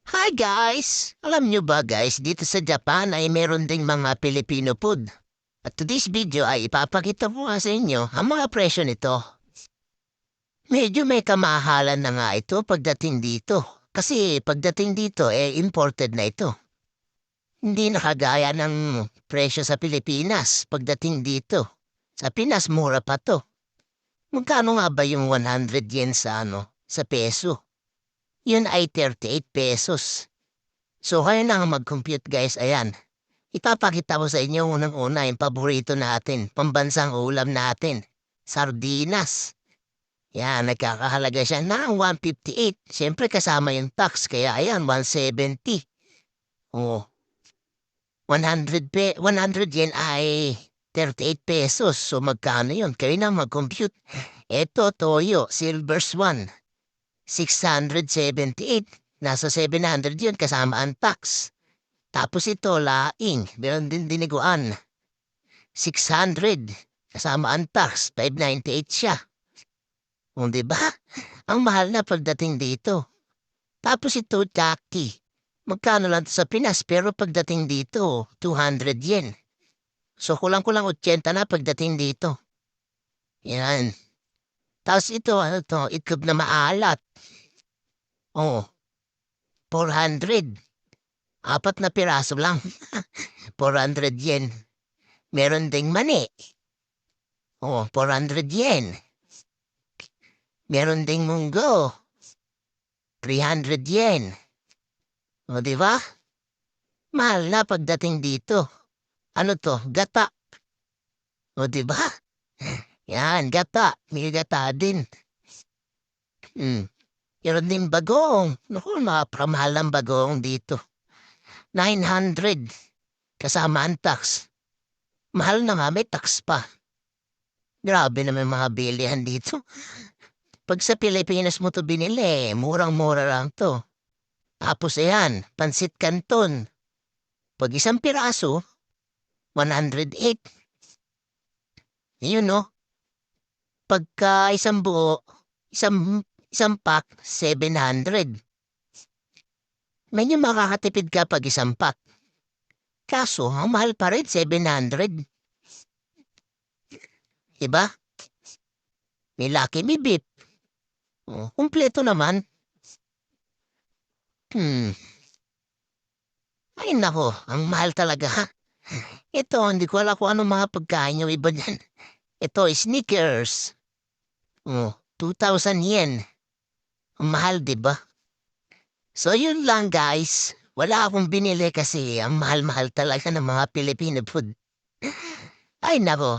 Hi guys! Alam nyo ba guys, dito sa Japan ay meron ding mga Filipino food. At today's video ay ipapakita ko nga sa inyo ang mga presyo nito. Medyo may kamahalan na nga ito pagdating dito. Kasi pagdating dito imported na ito. Hindi nakagaya ng presyo sa Pilipinas pagdating dito. Sa Pinas mura pa to. Magkano nga ba yung 100 yen sa peso? Yun ay 38 pesos. So, kayo na nga mag-compute guys, ayan. Ipapakita ko sa inyo unang-una yung paborito natin, pambansang ulam natin, sardinas. Yan, nagkakahalaga siya ng 158. Siyempre kasama yung tax, kaya ayan, 170. Oh, 100 yen ay 38 pesos. So, magkano yun? Kayo na mag-compute. Ito, toyo, silver swan, 678. Nasa 700 yun kasama ang tax. Tapos ito, laing. Meron din diniguan. 600. Kasama ang tax. 598 siya. O, diba? Ang mahal na pagdating dito. Tapos ito, kaki. Magkano lang to sa Pinas, pero pagdating dito, 200 yen. So, kulang-kulang 80 na pagdating dito. Yan. Tapos ito, ano to, itlog na maalat. Oh, 400. Apat na piraso lang. 400 yen. Meron ding mani. Oh, 400 yen. Meron ding munggo. 300 yen. O, di ba? Mahal na pagdating dito. Ano to? Gata. O, di ba? Yan, gata. May gata din. Hmm. Meron din bagong. Naku, napramahal ang bagong dito. 900. Kasama ang tax. Mahal na nga, may tax pa. Grabe naman mga bilihan dito. Pag sa Pilipinas mo to binili, murang-mura lang to. Tapos ayan, pansit canton. Pag isang piraso, 108. Yun no? Pagka isang buo, isang pack, 700. Medyo makakatipid ka pag isang pack. Kaso, ang mahal pa rin, 700. Diba? May laki, may beef. Oh, kumpleto naman. Hmm. Ay nako, ang mahal talaga ha. Ito, hindi ko alam kung ano mga pagkain yung iba dyan. Ito, Snickers. Oh, 2,000 yen. Ang mahal, di ba? So, yun lang guys. Wala akong binili kasi ang mahal-mahal talaga ng mga Filipino food. Ay nako,